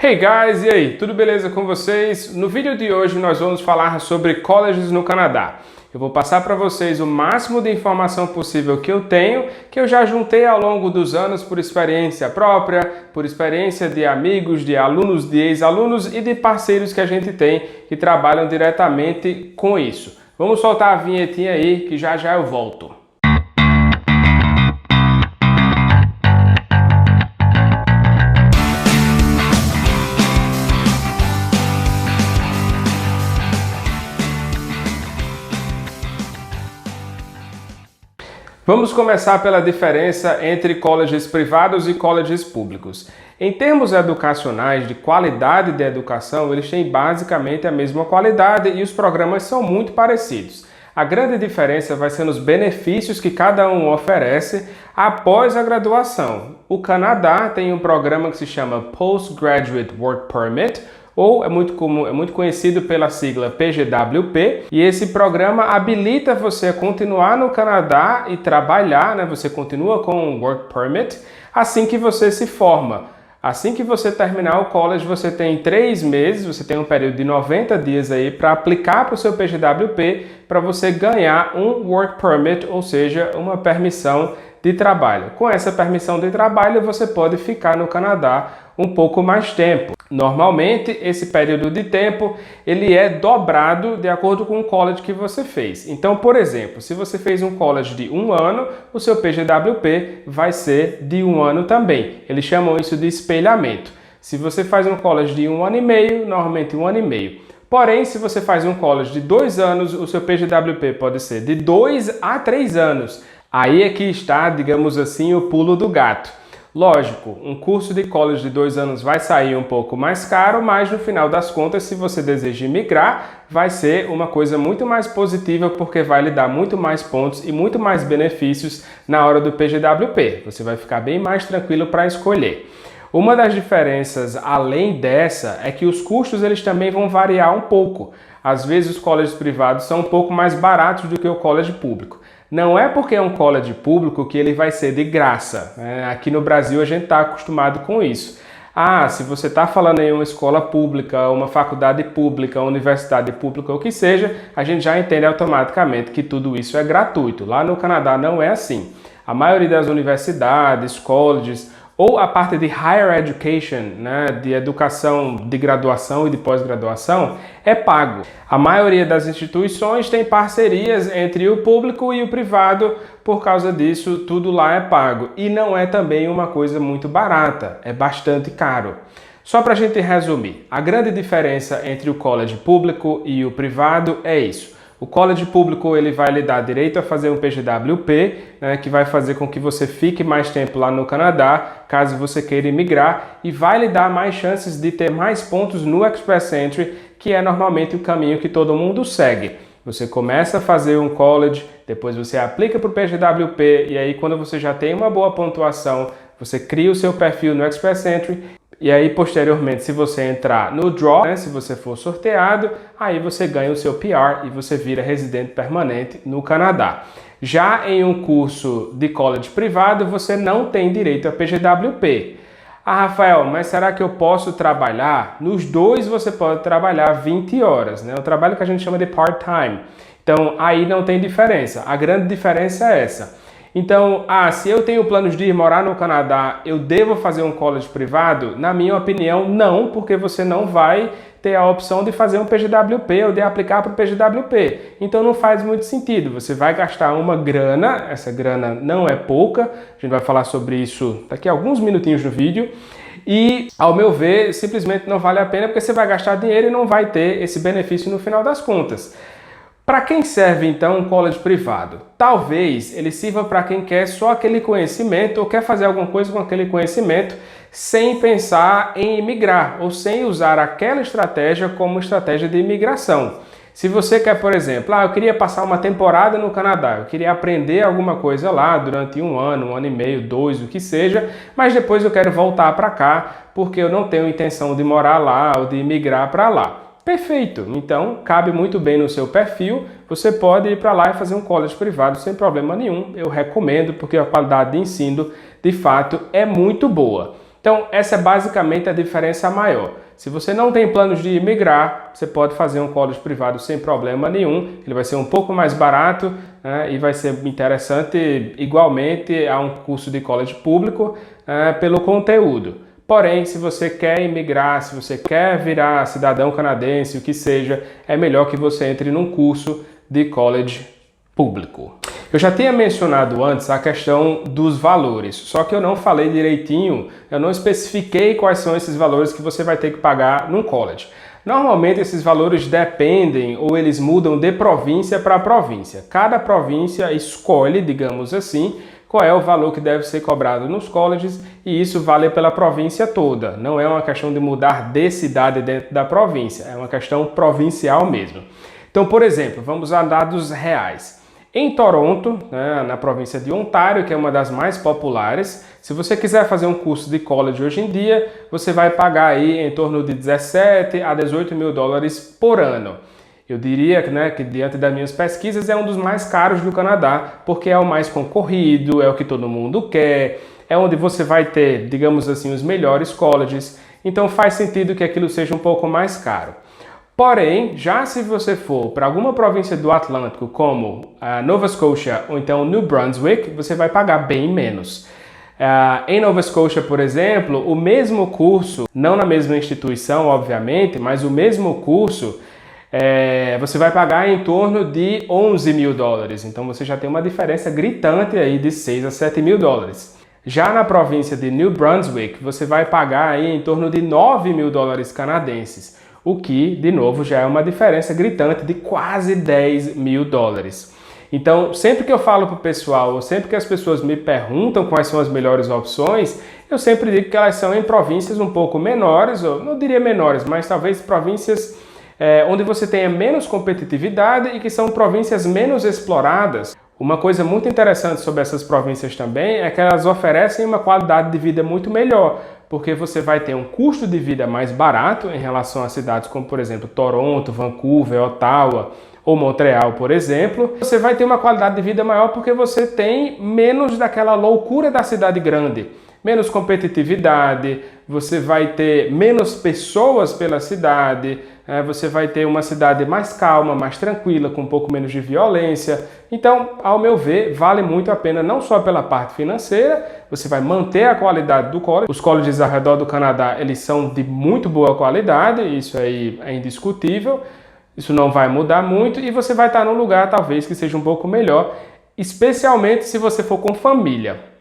Hey guys, e aí, tudo beleza com vocês? No vídeo de hoje nós vamos falar sobre colleges no Canadá. Eu vou passar para vocês o máximo de informação possível que eu tenho, que eu já juntei ao longo dos anos por experiência própria, por experiência de amigos, de alunos, de ex-alunos e de parceiros que a gente tem que trabalham diretamente com isso. Vamos soltar a vinhetinha aí que já eu volto. Vamos começar pela diferença entre colleges privados e colleges públicos. Em termos educacionais, de qualidade de educação, eles têm basicamente a mesma qualidade e os programas são muito parecidos. A grande diferença vai ser nos benefícios que cada um oferece após a graduação. O Canadá tem um programa que se chama Postgraduate Work Permit, ou é muito conhecido pela sigla PGWP, e esse programa habilita você a continuar no Canadá e trabalhar, né? Você continua com um Work Permit assim que você se forma. Assim que você terminar o college, você tem 3 meses, você tem um período de 90 dias aí para aplicar para o seu PGWP para você ganhar um Work Permit, ou seja, uma permissão de trabalho. Com essa permissão de trabalho, você pode ficar no Canadá um pouco mais tempo. Normalmente, esse período de tempo ele é dobrado de acordo com o college que você fez. Então, por exemplo, se você fez um college de 1 ano, o seu PGWP vai ser de 1 ano também. Eles chamam isso de espelhamento. Se você faz um college de 1 ano e meio, normalmente 1 ano e meio. Porém, se você faz um college de 2 anos, o seu PGWP pode ser de 2 a 3 anos. Aí é que está, digamos assim, o pulo do gato. Lógico, um curso de college de 2 anos vai sair um pouco mais caro, mas no final das contas, se você deseja migrar, vai ser uma coisa muito mais positiva porque vai lhe dar muito mais pontos e muito mais benefícios na hora do PGWP. Você vai ficar bem mais tranquilo para escolher. Uma das diferenças, além dessa, é que os custos eles também vão variar um pouco. Às vezes os colleges privados são um pouco mais baratos do que o college público. Não é porque é um college público que ele vai ser de graça. Aqui no Brasil a gente está acostumado com isso. Se você está falando em uma escola pública, uma faculdade pública, uma universidade pública, ou o que seja, a gente já entende automaticamente que tudo isso é gratuito. Lá no Canadá não é assim. A maioria das universidades, colleges, ou a parte de higher education, né, de educação de graduação e de pós-graduação, é pago. A maioria das instituições tem parcerias entre o público e o privado, por causa disso tudo lá é pago. E não é também uma coisa muito barata, é bastante caro. Só para a gente resumir, a grande diferença entre o college público e o privado é isso. O college público ele vai lhe dar direito a fazer um PGWP, né, que vai fazer com que você fique mais tempo lá no Canadá, caso você queira emigrar, e vai lhe dar mais chances de ter mais pontos no Express Entry, que é normalmente o caminho que todo mundo segue. Você começa a fazer um college, depois você aplica para o PGWP, e aí quando você já tem uma boa pontuação, você cria o seu perfil no Express Entry. E aí, posteriormente, se você entrar no draw, né, se você for sorteado, aí você ganha o seu PR e você vira residente permanente no Canadá. Já em um curso de college privado, você não tem direito a PGWP. Rafael, mas será que eu posso trabalhar? Nos dois você pode trabalhar 20 horas, né? O trabalho que a gente chama de part-time. Então, aí não tem diferença. A grande diferença é essa. Então, se eu tenho planos de ir morar no Canadá, eu devo fazer um college privado? Na minha opinião, não, porque você não vai ter a opção de fazer um PGWP ou de aplicar para o PGWP. Então não faz muito sentido. Você vai gastar uma grana, essa grana não é pouca, a gente vai falar sobre isso daqui a alguns minutinhos no vídeo. E, ao meu ver, simplesmente não vale a pena porque você vai gastar dinheiro e não vai ter esse benefício no final das contas. Para quem serve então um college privado? Talvez ele sirva para quem quer só aquele conhecimento ou quer fazer alguma coisa com aquele conhecimento sem pensar em imigrar ou sem usar aquela estratégia como estratégia de imigração. Se você quer, por exemplo, eu queria passar uma temporada no Canadá, eu queria aprender alguma coisa lá durante 1 ano, 1 ano e meio, 2, o que seja, mas depois eu quero voltar para cá porque eu não tenho intenção de morar lá ou de imigrar para lá. Perfeito! Então, cabe muito bem no seu perfil, você pode ir para lá e fazer um college privado sem problema nenhum. Eu recomendo porque a qualidade de ensino, de fato, é muito boa. Então, essa é basicamente a diferença maior. Se você não tem planos de imigrar, você pode fazer um college privado sem problema nenhum. Ele vai ser um pouco mais barato, né, e vai ser interessante igualmente a um curso de college público pelo conteúdo. Porém, se você quer imigrar, se você quer virar cidadão canadense, o que seja, é melhor que você entre num curso de college público. Eu já tinha mencionado antes a questão dos valores, só que eu não falei direitinho, eu não especifiquei quais são esses valores que você vai ter que pagar num college. Normalmente esses valores dependem ou eles mudam de província para província. Cada província escolhe, digamos assim, qual é o valor que deve ser cobrado nos colleges e isso vale pela província toda. Não é uma questão de mudar de cidade dentro da província, é uma questão provincial mesmo. Então, por exemplo, vamos a dados reais. Em Toronto, né, na província de Ontário, que é uma das mais populares, se você quiser fazer um curso de college hoje em dia, você vai pagar aí em torno de 17 a 18 mil dólares por ano. Eu diria, né, que diante das minhas pesquisas é um dos mais caros do Canadá, porque é o mais concorrido, é o que todo mundo quer, é onde você vai ter, digamos assim, os melhores colleges, então faz sentido que aquilo seja um pouco mais caro. Porém, já se você for para alguma província do Atlântico, como Nova Scotia ou então New Brunswick, você vai pagar bem menos. Em Nova Scotia, por exemplo, o mesmo curso, não na mesma instituição, obviamente, mas o mesmo curso, você vai pagar em torno de 11 mil dólares. Então você já tem uma diferença gritante aí de 6 a 7 mil dólares. Já na província de New Brunswick, você vai pagar aí em torno de 9 mil dólares canadenses. O que, de novo, já é uma diferença gritante de quase 10 mil dólares. Então, sempre que eu falo para o pessoal, ou sempre que as pessoas me perguntam quais são as melhores opções, eu sempre digo que elas são em províncias um pouco menores, ou não diria menores, mas talvez províncias onde você tenha menos competitividade e que são províncias menos exploradas. Uma coisa muito interessante sobre essas províncias também é que elas oferecem uma qualidade de vida muito melhor, porque você vai ter um custo de vida mais barato em relação a cidades como, por exemplo, Toronto, Vancouver, Ottawa ou Montreal, por exemplo. Você vai ter uma qualidade de vida maior porque você tem menos daquela loucura da cidade grande, menos competitividade, você vai ter menos pessoas pela cidade, você vai ter uma cidade mais calma, mais tranquila, com um pouco menos de violência. Então, ao meu ver, vale muito a pena, não só pela parte financeira, você vai manter a qualidade do college. Os colleges ao redor do Canadá, eles são de muito boa qualidade, isso aí é indiscutível, isso não vai mudar muito e você vai estar num lugar talvez que seja um pouco melhor, especialmente se você for com família.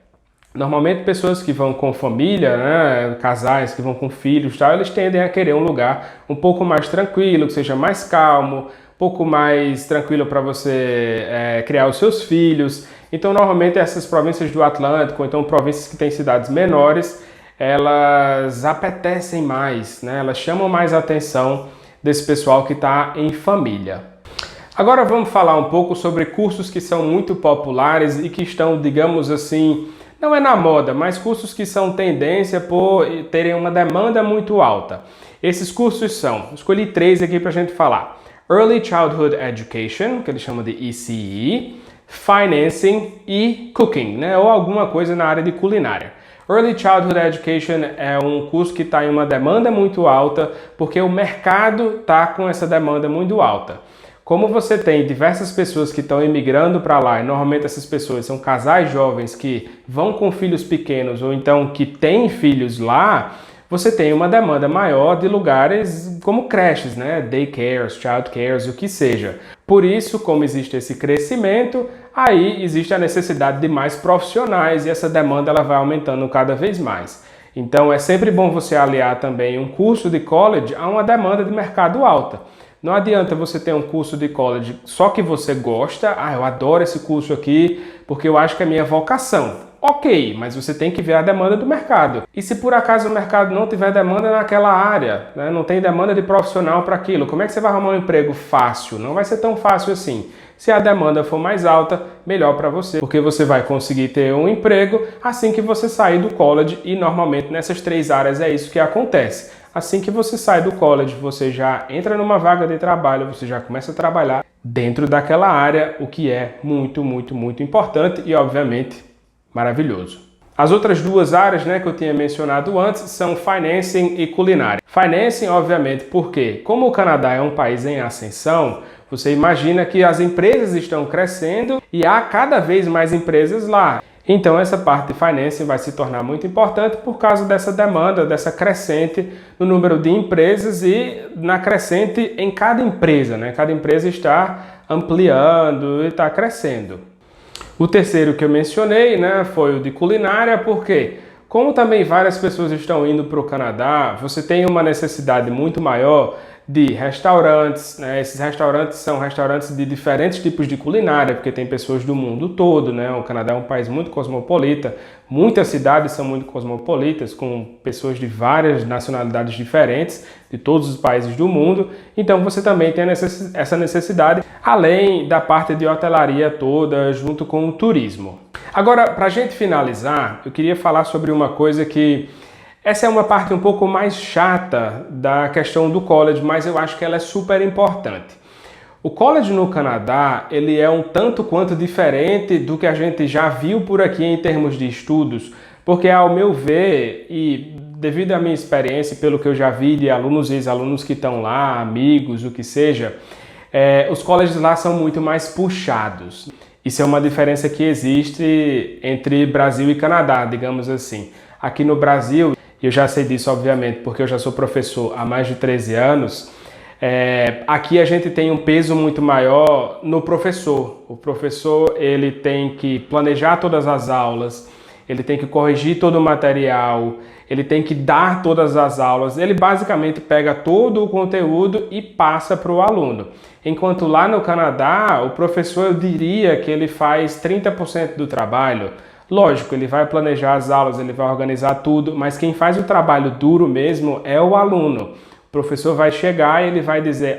Normalmente pessoas que vão com família, né, casais que vão com filhos, tal, eles tendem a querer um lugar um pouco mais tranquilo, que seja mais calmo, um pouco mais tranquilo para você criar os seus filhos. Então normalmente essas províncias do Atlântico, ou então províncias que têm cidades menores, elas apetecem mais, né, elas chamam mais a atenção desse pessoal que está em família. Agora vamos falar um pouco sobre cursos que são muito populares e que estão, digamos assim, não é na moda, mas cursos que são tendência por terem uma demanda muito alta. Esses cursos são, escolhi 3 aqui para a gente falar. Early Childhood Education, que eles chamam de ECE, Financing e Cooking, né? Ou alguma coisa na área de culinária. Early Childhood Education é um curso que está em uma demanda muito alta porque o mercado está com essa demanda muito alta. Como você tem diversas pessoas que estão imigrando para lá, e normalmente essas pessoas são casais jovens que vão com filhos pequenos ou então que têm filhos lá, você tem uma demanda maior de lugares como creches, né? Daycares, childcares, o que seja. Por isso, como existe esse crescimento, aí existe a necessidade de mais profissionais e essa demanda ela vai aumentando cada vez mais. Então é sempre bom você aliar também um curso de college a uma demanda de mercado alta. Não adianta você ter um curso de college só que você gosta, eu adoro esse curso aqui porque eu acho que é minha vocação. Ok, mas você tem que ver a demanda do mercado. E se por acaso o mercado não tiver demanda naquela área, né, não tem demanda de profissional para aquilo, como é que você vai arrumar um emprego fácil? Não vai ser tão fácil assim. Se a demanda for mais alta, melhor para você, porque você vai conseguir ter um emprego assim que você sair do college e normalmente nessas 3 áreas é isso que acontece. Assim que você sai do college, você já entra numa vaga de trabalho, você já começa a trabalhar dentro daquela área, o que é muito, muito, muito importante e, obviamente, maravilhoso. As outras duas áreas, né, que eu tinha mencionado antes são Financing e Culinária. Financing, obviamente, porque como o Canadá é um país em ascensão, você imagina que as empresas estão crescendo e há cada vez mais empresas lá. Então essa parte de financing vai se tornar muito importante por causa dessa demanda, dessa crescente no número de empresas e na crescente em cada empresa, né? Cada empresa está ampliando e está crescendo. O terceiro que eu mencionei, né, foi o de culinária, porque como também várias pessoas estão indo para o Canadá, você tem uma necessidade muito maior de restaurantes, né? Esses restaurantes são restaurantes de diferentes tipos de culinária, porque tem pessoas do mundo todo, né? O Canadá é um país muito cosmopolita, muitas cidades são muito cosmopolitas, com pessoas de várias nacionalidades diferentes, de todos os países do mundo, então você também tem essa necessidade, além da parte de hotelaria toda, junto com o turismo. Agora, para a gente finalizar, eu queria falar sobre uma coisa que essa é uma parte um pouco mais chata da questão do college, mas eu acho que ela é super importante. O college no Canadá, ele é um tanto quanto diferente do que a gente já viu por aqui em termos de estudos, porque ao meu ver, e devido à minha experiência, pelo que eu já vi de alunos e ex-alunos que estão lá, amigos, o que seja, os colleges lá são muito mais puxados. Isso é uma diferença que existe entre Brasil e Canadá, digamos assim. Aqui no Brasil, eu já sei disso, obviamente, porque eu já sou professor há mais de 13 anos. Aqui a gente tem um peso muito maior no professor. O professor, ele tem que planejar todas as aulas, ele tem que corrigir todo o material, ele tem que dar todas as aulas. Ele basicamente pega todo o conteúdo e passa para o aluno. Enquanto lá no Canadá, o professor, eu diria que ele faz 30% do trabalho. Lógico, ele vai planejar as aulas, ele vai organizar tudo, mas quem faz o trabalho duro mesmo é o aluno. O professor vai chegar e ele vai dizer,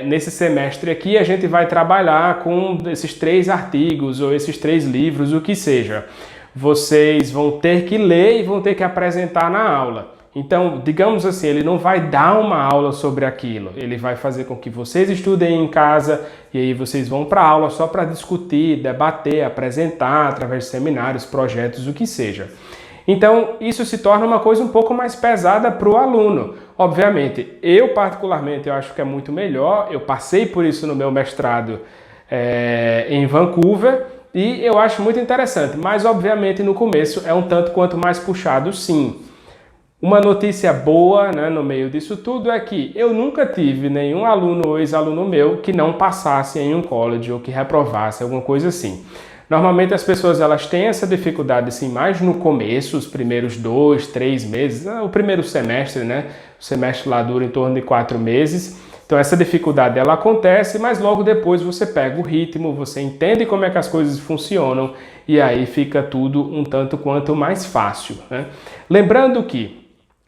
nesse semestre aqui a gente vai trabalhar com esses 3 artigos ou esses 3 livros, o que seja. Vocês vão ter que ler e vão ter que apresentar na aula. Então, digamos assim, ele não vai dar uma aula sobre aquilo, ele vai fazer com que vocês estudem em casa e aí vocês vão para a aula só para discutir, debater, apresentar através de seminários, projetos, o que seja. Então, isso se torna uma coisa um pouco mais pesada para o aluno. Obviamente, eu particularmente eu acho que é muito melhor, eu passei por isso no meu mestrado em Vancouver e eu acho muito interessante, mas obviamente no começo é um tanto quanto mais puxado, sim. Uma notícia boa, né, no meio disso tudo é que eu nunca tive nenhum aluno ou ex-aluno meu que não passasse em um college ou que reprovasse, alguma coisa assim. Normalmente as pessoas elas têm essa dificuldade assim, mais no começo, os primeiros 2, 3 meses, o primeiro semestre, né? O semestre lá dura em torno de 4 meses. Então essa dificuldade ela acontece, mas logo depois você pega o ritmo, você entende como é que as coisas funcionam e aí fica tudo um tanto quanto mais fácil, né? Lembrando que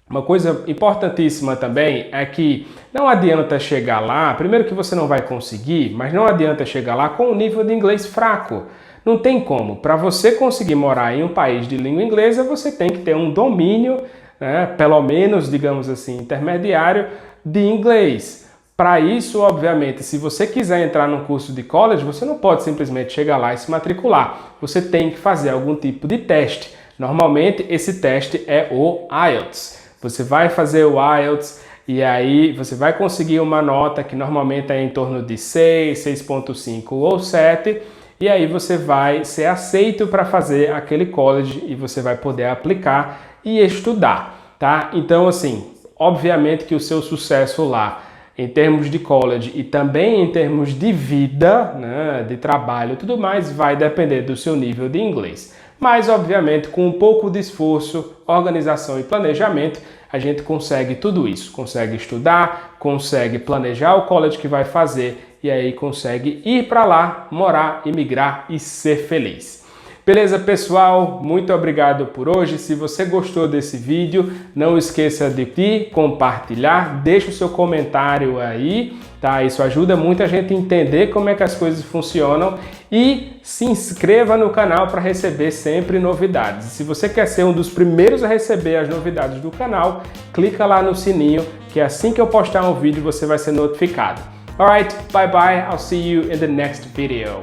uma coisa importantíssima também é que não adianta chegar lá, primeiro que você não vai conseguir, mas não adianta chegar lá com um nível de inglês fraco. Não tem como. Para você conseguir morar em um país de língua inglesa, você tem que ter um domínio, né, pelo menos, digamos assim, intermediário de inglês. Para isso, obviamente, se você quiser entrar num curso de college, você não pode simplesmente chegar lá e se matricular. Você tem que fazer algum tipo de teste. Normalmente, esse teste é o IELTS. Você vai fazer o IELTS e aí você vai conseguir uma nota que normalmente é em torno de 6, 6.5 ou 7 e aí você vai ser aceito para fazer aquele college e você vai poder aplicar e estudar, tá? Então, assim, obviamente que o seu sucesso lá em termos de college e também em termos de vida, né, de trabalho e tudo mais, vai depender do seu nível de inglês. Mas, obviamente, com um pouco de esforço, organização e planejamento, a gente consegue tudo isso. Consegue estudar, consegue planejar o college que vai fazer e aí consegue ir para lá, morar, imigrar e ser feliz. Beleza, pessoal? Muito obrigado por hoje. Se você gostou desse vídeo, não esqueça de compartilhar, deixa o seu comentário aí, tá? Isso ajuda muito a gente a entender como é que as coisas funcionam e se inscreva no canal para receber sempre novidades. Se você quer ser um dos primeiros a receber as novidades do canal, clica lá no sininho, que assim que eu postar um vídeo você vai ser notificado. Alright, bye bye, I'll see you in the next video.